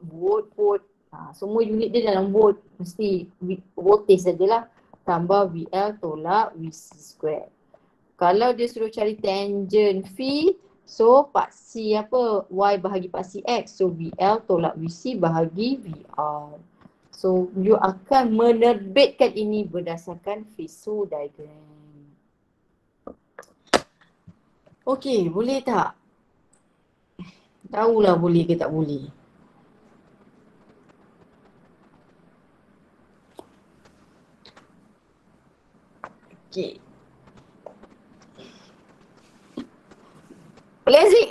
Semua unit dia dalam volt. Mesti voltage sajalah. Tambah VL tolak VC squared. Kalau dia suruh cari tangent phi, so part C apa? Y bahagi part CX. So VL tolak VC bahagi VR. So you akan menerbitkan ini berdasarkan phasor diagram. Okey, boleh tak? Tahulah boleh ke tak boleh. Okey.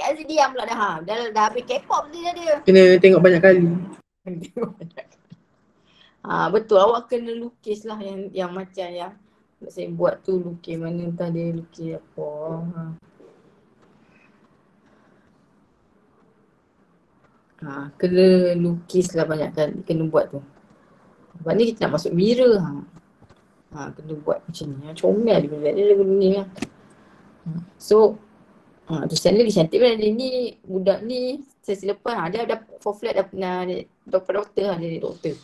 Aziz diam pula dah. Dah habis K-pop dia. Kena tengok banyak kali. Betul, awak kena lukis lah yang macam yang saya buat tu, lukis mana entah dia lukis apa. Kena lukis lah banyak kali, kena buat tu. Sebab ni kita nak masuk mirror. Kena buat macam ni. Comel dia benda ni lah. So tu channel dia cantik pun. Dia ni, budak ni sesi lepas dia dah for flat dah pernah doktor lah, dia doktor.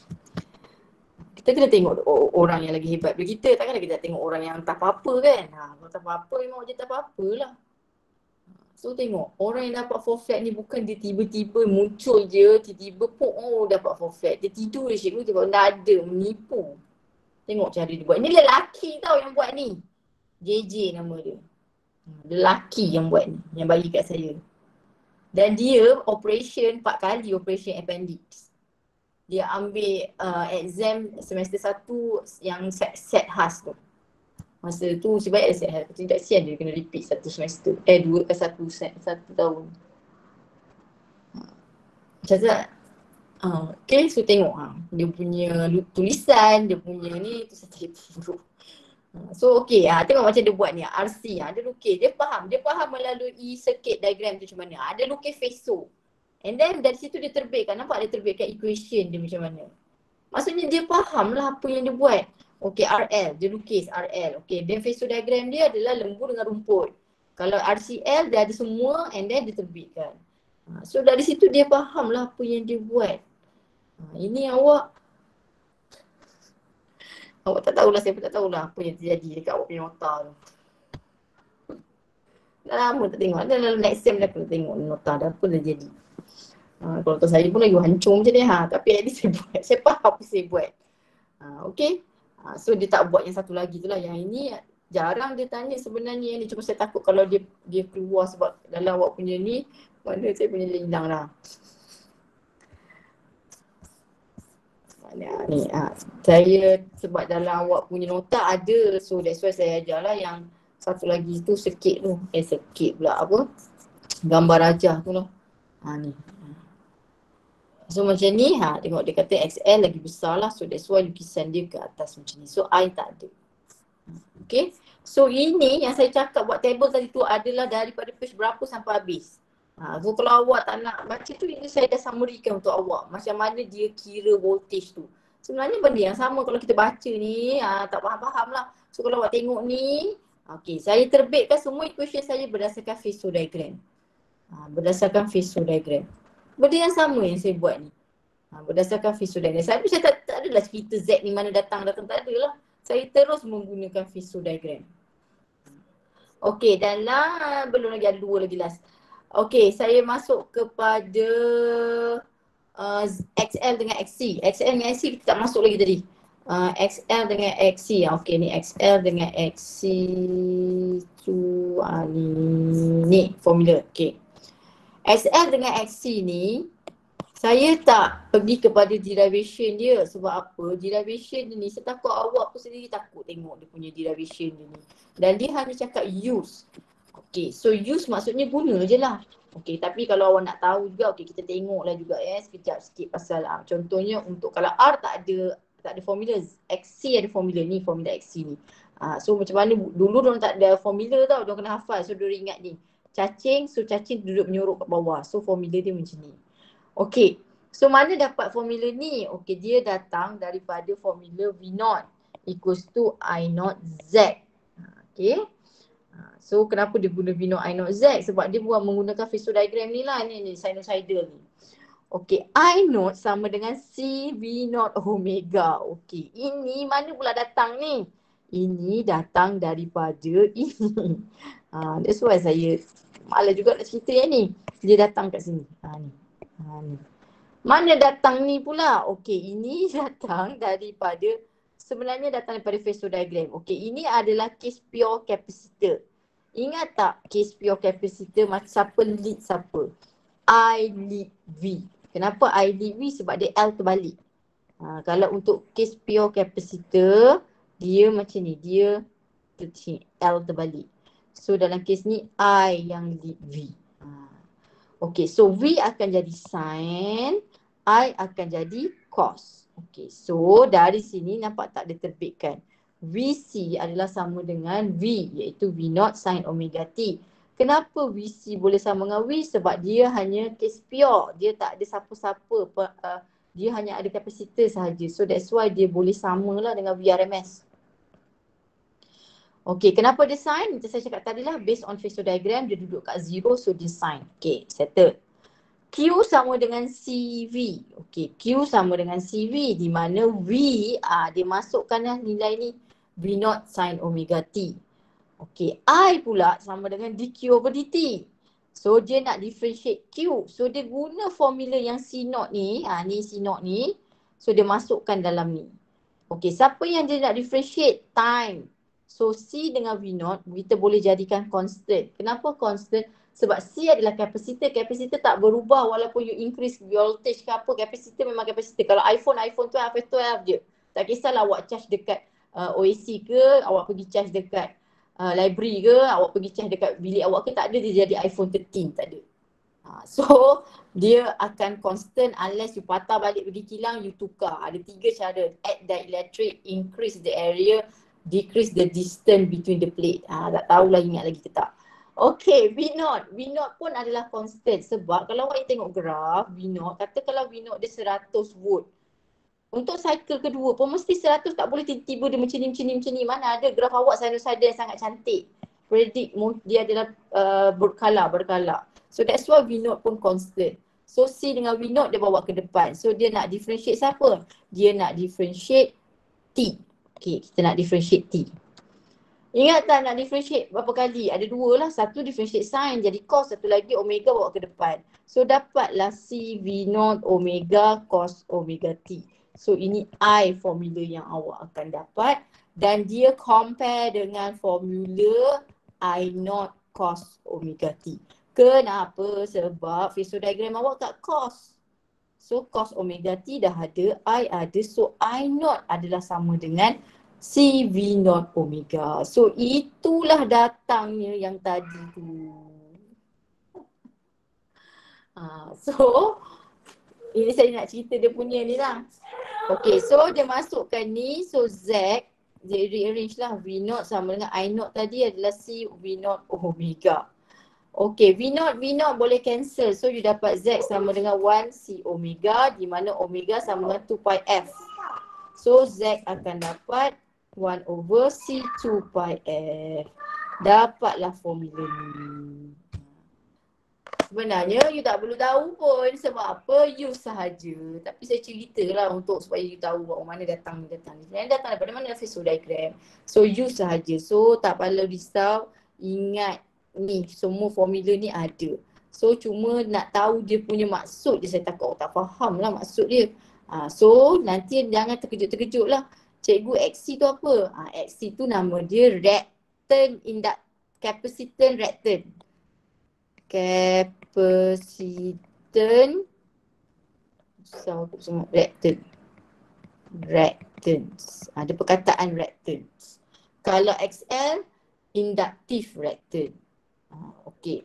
Kita kena tengok orang yang lagi hebat daripada kita. Takkan kita tengok orang yang tak apa-apa kan. Kalau tak apa-apa memang dia tak apa-apa lah. So tengok orang yang dapat for flat ni bukan dia tiba-tiba muncul je, tiba-tiba dapat for flat. Dia tidur je cikgu, tengok tak ada, menipu. Tengok cara dia buat. Ni lelaki tau yang buat ni. JJ nama dia. Lelaki yang buat ni, yang bagi kat saya. Dan dia operation 4 kali operation appendix. Dia ambil exam semester 1 yang set khas tu. Masa tu sebaik ada set khas. Tidak sian dia kena repeat satu semester. Satu tahun. Macam tu lah. Okay, so tengok dia punya tulisan, dia punya ni tu saya tipu. So okay, tengok macam dia buat ni RC, dia lukis, dia faham melalui circuit diagram tu macam mana. Dia lukis phasor. And then dari situ dia terbitkan, nampak dia terbitkan equation dia macam mana. Maksudnya dia faham lah apa yang dia buat. Okay, RL, dia lukis RL. Okay, then phase diagram dia adalah lembu dengan rumput. Kalau RCL dia ada semua and then dia terbitkan. So dari situ dia faham lah apa yang dia buat. Ini awak tak tahulah, saya pun tak tahulah apa yang terjadi dekat awak punya nota tu. Dah lama tak tengok. Dalam next sem dah kena tengok nota dah apa dah jadi. Kalau tak saya pun lagi hancur macam ni. Tapi at least saya buat. Saya faham apa saya buat. Okay. So dia tak buat yang satu lagi tu lah. Yang ini jarang dia tanya sebenarnya. Yang ni cuma saya takut kalau dia keluar sebab dalam awak punya ni, mana saya punya hilang lah. Ni saya sebab dalam awak punya nota ada, so that's why saya ajar lah yang satu lagi tu sikit tu. Sikit pula apa, gambar rajah tu lah. Ni. So macam ni, tengok dia kata XL lagi besar lah, so that's why lukisan dia ke atas macam ni. So I tak ada. Okay. So ini yang saya cakap buat table tadi tu adalah daripada page berapa sampai habis. So kalau awak tak nak baca tu, ini saya dah summary-kan untuk awak. Macam mana dia kira voltage tu. Sebenarnya benda yang sama kalau kita baca ni, tak faham-faham lah. So kalau awak tengok ni, okay, saya terbitkan semua equation saya berdasarkan phase diagram. Berdasarkan phase diagram. Benda yang sama yang saya buat ni. Berdasarkan phase diagram. Saya tak adalah cerita Z ni mana datang, tak adalah. Saya terus menggunakan phase diagram. Okay, dan belum lagi, ada 2 lagi last. Okay, saya masuk kepada XL dengan XC. XL dengan XC kita tak masuk lagi tadi. XL dengan XC. Okay, ni XL dengan XC tu ni formula. Okay. XL dengan XC ni saya tak pergi kepada derivation dia. Sebab apa? Derivation dia ni, saya takut awak pun sendiri takut tengok dia punya derivation dia ni. Dan dia hanya cakap use. Okay, so use maksudnya guna je lah. Okay, tapi kalau awak nak tahu juga, okay, kita tengoklah juga sekejap sikit pasal contohnya untuk kalau R tak ada formula, XC ada formula ni, formula XC ni. So macam mana dulu diorang tak ada formula tau, diorang kena hafal. So diorang ingat ni, cacing, so cacing duduk menyorok kat bawah. So formula dia macam ni. Okay, so mana dapat formula ni? Okay, dia datang daripada formula V0 equals to I0 Z. Okay. So kenapa dia guna V0 I0 Z? Sebab dia buat menggunakan phase diagram ni lah, ni sinusoidal ni. Okay, I0 sama dengan C V0 omega. Okay, ini mana pula datang ni? Ini datang daripada ini. That's why saya malas juga nak cerita yang ni. Dia datang kat sini. Ni. Mana datang ni pula? Okay, ini datang daripada, sebenarnya datang daripada phase diagram. Okay, ini adalah case pure capacitor. Ingat tak case pure capacitor macam siapa lead siapa? I lead V. Kenapa I lead V? Sebab dia L terbalik. Kalau untuk case pure capacitor, dia macam ni. Dia L terbalik. So dalam case ni I yang lead V. Okay, so V akan jadi sin, I akan jadi cos. Okay, so dari sini nampak tak dia terbitkan. VC adalah sama dengan V, iaitu V0 sin omega T. Kenapa VC boleh sama dengan V? Sebab dia hanya case pure. Dia tak ada siapa-siapa. Dia hanya ada kapasitor sahaja. So that's why dia boleh samalah dengan VRMS. Okay, kenapa dia sin? Macam saya cakap tadi lah, based on phase diagram, dia duduk kat 0, so dia sin. Okay, settle. Q sama dengan CV. Okay, Q sama dengan CV di mana V, dia masukkanlah nilai ni V0 sin omega T. Okay, I pula sama dengan dQ over dt. So dia nak differentiate Q. So dia guna formula yang C0 ni, ni C0 ni. So dia masukkan dalam ni. Okay, siapa yang dia nak differentiate? Time. So C dengan V0 kita boleh jadikan constant. Kenapa constant? Sebab C adalah kapasitor. Kapasitor tak berubah walaupun you increase voltage ke apa. Kapasitor memang kapasitor. Kalau iPhone 12 je. Tak kisahlah awak charge dekat OAC ke, awak pergi charge dekat library ke, awak pergi charge dekat bilik awak ke, tak ada dia jadi iPhone 13, tak ada. So dia akan constant unless you patah balik pergi kilang, you tukar. Ada 3 cara. Add dielectric, increase the area, decrease the distance between the plate. Tak tahulah ingat lagi ke tak. Okay, V0. V0 pun adalah constant sebab kalau awak tengok graf V0, kata kalau V0 dia 100 volt. Untuk cycle kedua pun mesti 100, tak boleh tiba-tiba dia macam ni. Mana ada graf awak sinusoidal yang sangat cantik. Predict dia adalah berkala. So that's why V naught pun constant. So C dengan V naught dia bawa ke depan. So dia nak differentiate siapa? Dia nak differentiate T. Okay, kita nak differentiate T. Ingat tak nak differentiate berapa kali? Ada dua lah. Satu differentiate sin jadi cos, satu lagi omega bawa ke depan. So dapatlah C V naught omega cos omega T. So ini I formula yang awak akan dapat dan dia compare dengan formula I naught cos omega T. Kenapa? Sebab phasor diagram awak kat cos. So cos omega T dah ada, I ada. So I naught adalah sama dengan C V naught omega. So itulah datangnya yang tadi tu. So ini saya nak cerita dia punya ni lah. Okay, so dia masukkan ni. So Z, dia rearrange lah. V naught sama dengan I naught tadi adalah C V naught omega. Okay, V naught boleh cancel. So you dapat Z sama dengan 1 C omega, di mana omega sama dengan 2 pi F. So Z akan dapat 1 over C 2 pi F. Dapatlah formula ni. Sebenarnya you tak perlu tahu pun sebab apa, you sahaja. Tapi saya ceritalah untuk supaya you tahu mana datang ni. Sebenarnya datang daripada mana? Phasor diagram. So you sahaja. So tak perlu risau. Ingat ni semua formula ni ada. So cuma nak tahu dia punya maksud je, saya takut tak faham lah maksud dia. So nanti jangan terkejut-terkejut lah. Cikgu XC tu apa? XC tu nama dia reactant capacitance reactant. Reactance. Ada perkataan reactance. Kalau XL, inductive reactant. Okey.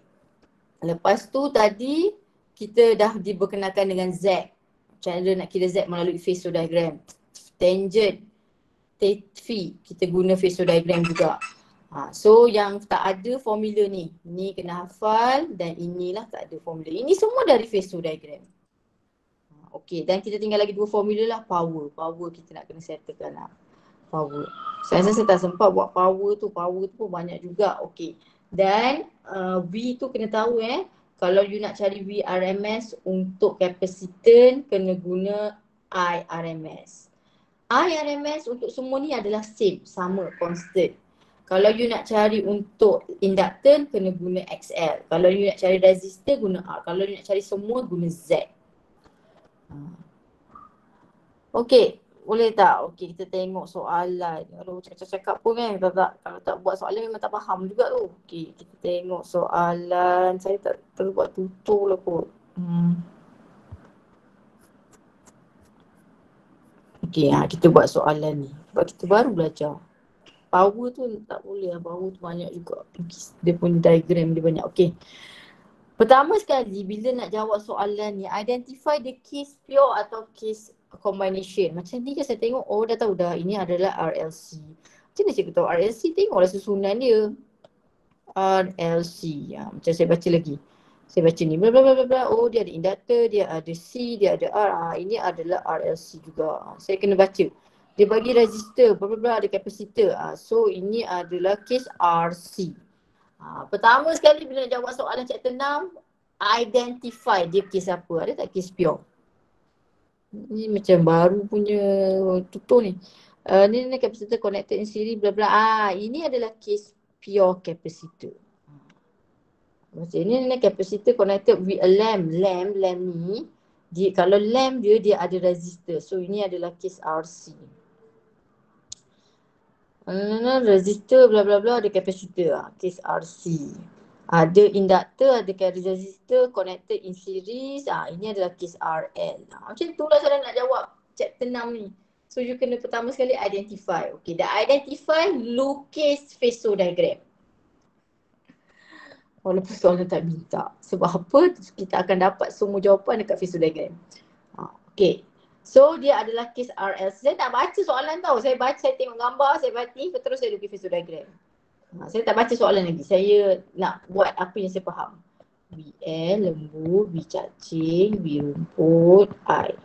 Lepas tu tadi kita dah diperkenalkan dengan Z. Cara nak kira Z melalui phasor diagram. Tangent, phi, kita guna phasor diagram juga. So yang tak ada formula ni. Ni kena hafal dan inilah tak ada formula. Ini semua dari phasor diagram. Okey, dan kita tinggal lagi dua formula lah. Power kita nak kena settlekan lah. Power. Saya rasa saya tak sempat buat power tu pun banyak juga. Okey. Dan V tu kena tahu kalau you nak cari V RMS untuk kapasitan kena guna I RMS. I RMS untuk semua ni adalah same, sama, constant. Kalau you nak cari untuk inductan kena guna XL. Kalau you nak cari resistor guna R. Kalau you nak cari semua guna Z. Okey, boleh tak? Okey, kita tengok soalan. Kalau cakap-cakap pun kalau tak buat soalan memang tak faham juga tu. Okey, kita tengok soalan. Saya tak terbuat tutur lah kot. Okey, kita buat soalan ni. Sebab kita baru belajar. Power tu tak boleh lah. Power tu banyak juga. Dia punya diagram dia banyak. Okey. Pertama sekali bila nak jawab soalan ni, identify the case pure atau case combination. Macam ni je saya tengok, dah tahu dah ini adalah RLC. Macam mana cikgu tahu RLC? Tengoklah susunan dia. RLC. Macam saya baca lagi. Saya baca ni, bla bla bla bla. Dia ada inductor, dia ada C, dia ada R. Ini adalah RLC juga. Saya kena baca. Dia bagi resistor, bla bla bla, ada kapasitor. So ini adalah case RC. Pertama sekali bila nak jawab soalan chapter 6, identify dia case apa. Ada tak case pure? Ni macam baru punya tutur ni. Ni kapasitor connected in series bla bla. Ini adalah case pure capacitor. Macam ni capacitor connected with a lamp. Lamp ni kalau lamp dia ada resistor. So ini adalah case RC. Resistor bla bla bla ada kapasitor. Case RC. Ada inductor, ada resistor connected in series. Ini adalah case RL. Macam itulah cara nak jawab chapter 6 ni. So you kena pertama sekali identify. Okay, dah identify, lukis phasor diagram. Walaupun soalan tak minta. Sebab apa? Kita akan dapat semua jawapan dekat phasor diagram. Okay. So dia adalah case RL. Saya tak baca soalan tau. Saya tengok gambar, saya baca, terus saya lukis phasor diagram. Saya tak baca soalan lagi. Saya nak buat apa yang saya faham. VL, lembu, V cacing, V rumput, I.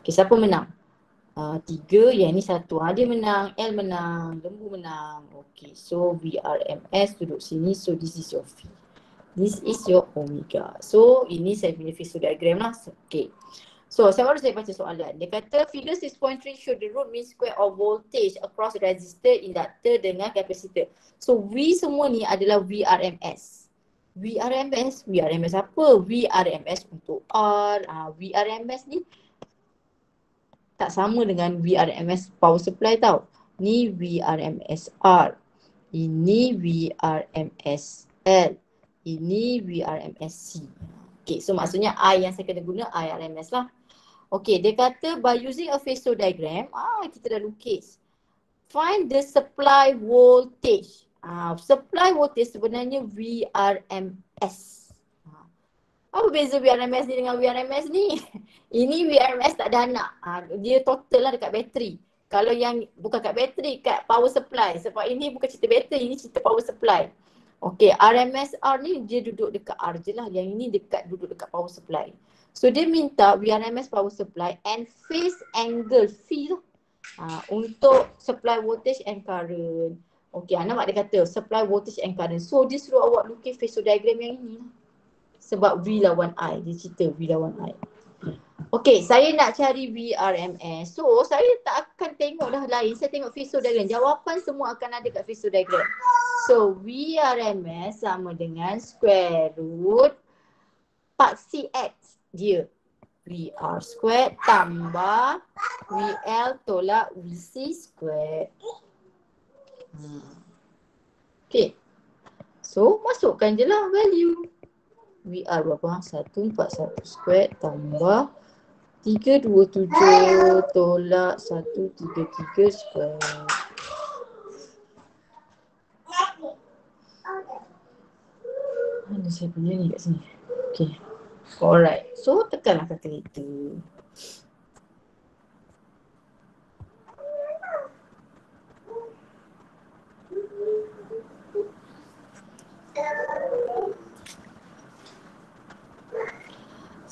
Okay, siapa menang? 3, yang ni 1. Dia menang, L menang, lembu menang. Okay, so VRMS duduk sini. So this is your V. This is your omega. So ini saya punya phasor diagram lah. Okay. So saya baru baca soalan. Dia kata figure 6.3 show the root mean square of voltage across resistor, inductor dengan capacitor. So V semua ni adalah VRMS. VRMS apa? VRMS untuk R. VRMS ni tak sama dengan VRMS power supply tau. Ni VRMS R. Ini VRMS L. Ini VRMS C. Okay, so maksudnya I yang saya kena guna IRMS lah. Okay, dia kata by using a phasor diagram, kita dah lukis. Find the supply voltage. Supply voltage sebenarnya VRMS. Apa beza VRMS ni dengan VRMS ni? Ini VRMS tak ada anak. Dia total lah dekat bateri. Kalau yang bukan kat bateri, kat power supply. Sebab ini bukan cerita bateri, ini cerita power supply. Okay, RMS R ni dia duduk dekat R je lah. Yang ini duduk dekat power supply. So dia minta VRMS power supply and phase angle phi lah. Untuk supply voltage and current. Okay, nampak dia kata supply voltage and current. So dia suruh awak lukis phasor diagram yang ini lah. Sebab V lawan I. Dia cerita V lawan I. Okay, saya nak cari VRMS. So, saya tak akan tengok dah lain. Saya tengok phasor diagram. Jawapan semua akan ada kat phasor diagram. So, VRMS sama dengan square root paksi X dia. VR squared tambah VL tolak VC squared. Okay. So, masukkan je lah value. VR berapa? 141 squared tambah 327 tolak 133 squared. Mana saya punya ni kat sini? Okay. Alright. So, tekanlah kalkulator.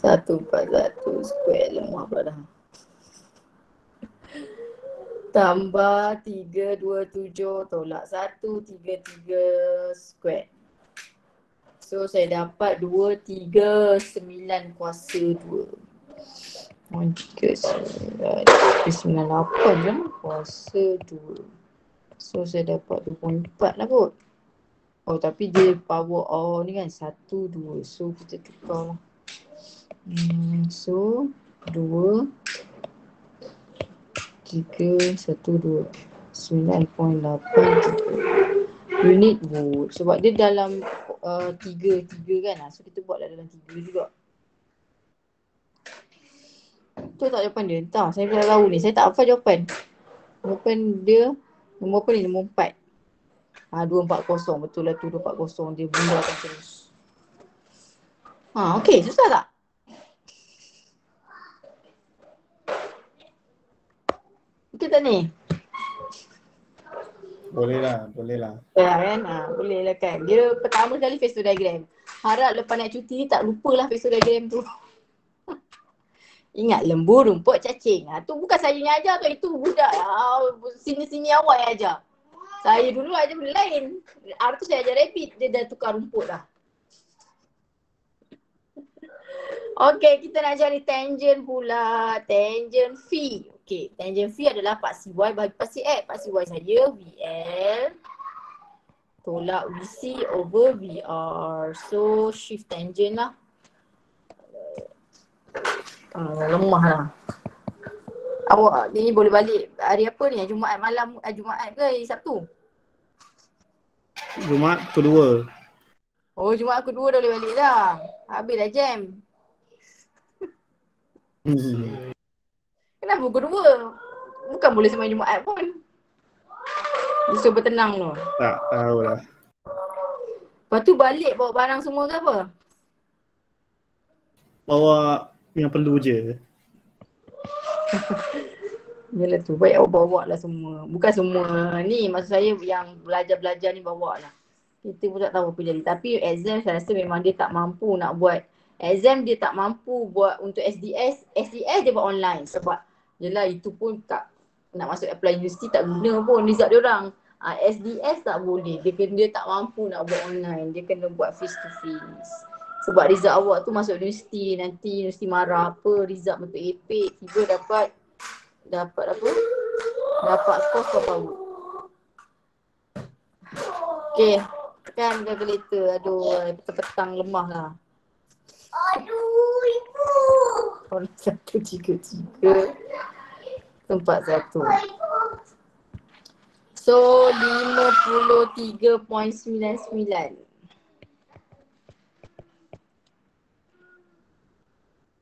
Satu 41 square lemah pada tambah 327 tolak 133 square. So saya dapat 239 kuasa 2. 398 je kuasa 2. So saya dapat 2.4 lah kot. Oh tapi dia power ni kan 1, 2. So kita tukar lah. So 2 3 1 2 9.8 unit volt. Sebab dia dalam 3 kan. So kita buat dalam 3 juga. Tu tak jawapan dia. Entah saya dah tahu ni. Saya tak hafal jawapan. Jawapan dia nombor apa ni? Nombor 4. 240. Betul lah tu 240. Dia bundakan terus. Okey. Susah tak? Betul tak ni? Boleh lah, boleh lah. Ya kan? Boleh lah kan. Dia pertama sekali phasor diagram. Harap lepas nak cuti tak lupalah phasor diagram tu. Ingat lembu, rumput, cacing. Tu bukan saya yang ajar tu. Itu budak sini-sini awak yang ajar. Saya dulu ajar benda lain. R tu saya ajar rabbit. Dia dah tukar rumput dah. Okey, kita nak cari tangent pula. Tangent phi. Okey, tangent phi adalah paksi Y bagi paksi X. Paksi Y saya VL tolak VC over VR. So, shift tangent lah. Lemah lah. Awak ni boleh balik hari apa ni? Jumaat malam, Jumaat ke hari Sabtu? Jumaat kedua. Oh, Jumaat kedua dah boleh balik dah. Habis dah jam. Kenapa kedua? Bukan boleh sembang Jumaat pun. Dia suruh bertenang tu. Tak tahulah. Lepas tu balik bawa barang semua ke apa? Bawa yang perlu je. Yalah tu, baik awak bawa lah semua. Bukan semua ni, maksud saya yang belajar-belajar ni bawa lah. Kita pun tak tahu apa jadi. Tapi exam saya rasa memang dia tak mampu nak buat. Exam dia tak mampu buat untuk SDS. SDS dia buat online sebab Yelah itu pun tak nak masuk apply universiti tak guna pun result dia orang. SDS tak boleh. Dia tak mampu nak buat online. Dia kena buat face to face. Sebab result awak tu masuk universiti, nanti universiti marah apa, result betul epek, tiba dapat apa? Dapat skor power. Okay, tekan calculator. Aduh, petang-petang lemah lah. Aduh, ibu. 133 tempat 1. So 53.99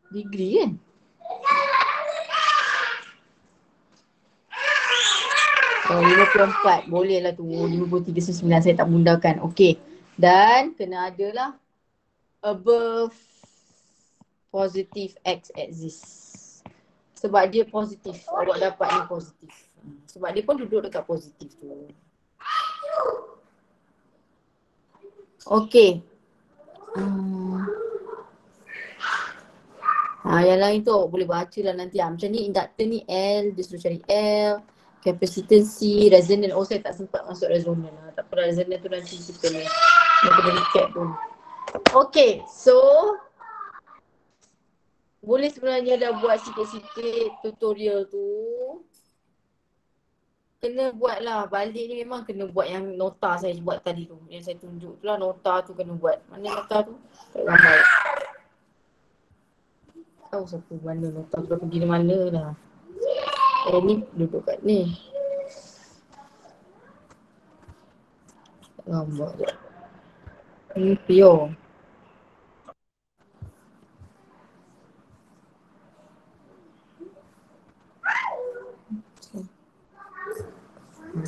degree kan? Oh 54 boleh lah tu. 53.99 saya tak mundahkan. Okay. Dan kena adalah above positive X axis. Sebab dia positif. Awak dapat ni positif. Sebab dia pun duduk dekat positif tu. Okay. Yang lain tu awak boleh baca lah nanti. Macam ni inductor ni L, dia suruh cari L. Capacitance C, resonant. Oh saya tak sempat masuk resonant lah. Tak apa, resonant tu nanti kita ni. Kita kena recap tu. Okay, so boleh sebenarnya dah buat sikit-sikit tutorial tu. Kena buat lah. Balik ni memang kena buat yang nota saya buat tadi tu. Yang saya tunjuk tu lah, nota tu kena buat. Mana nota tu? Tak gambar. Tahu siapa mana nota tu dah pergi mana dah. Ni duduk kat ni. Tak gambar je. Ni pure.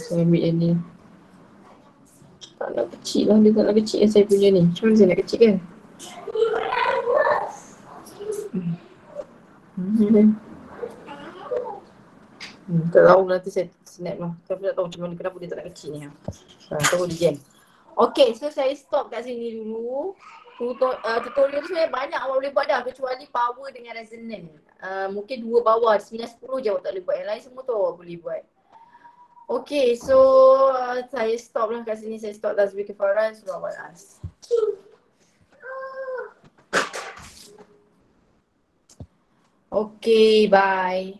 Saya ambil yang ni. Tak nak kecil lah, dia tak nak kecil yang saya punya ni. Macam mana saya nak kecil kan? Tak tahu nanti saya snap lah. Tapi tak tahu macam mana, kenapa dia tak nak kecil ni. Tahu dia jam. Okay, so saya stop kat sini dulu. Tutorial tu sebenarnya banyak awak boleh buat dah kecuali power dengan resonant. Mungkin 2 bawah, 9-10 je awak tak boleh buat. Yang lain semua tu awak boleh buat. Okay, so saya stop lah kat sini. Saya stop Tasbih Kifaran, surah Al-As. Okay, bye.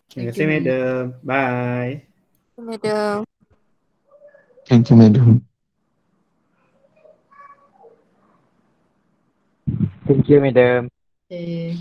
Terima kasih, madam. Bye. Madam. Thank you, madam. Thank you, madam. Okay.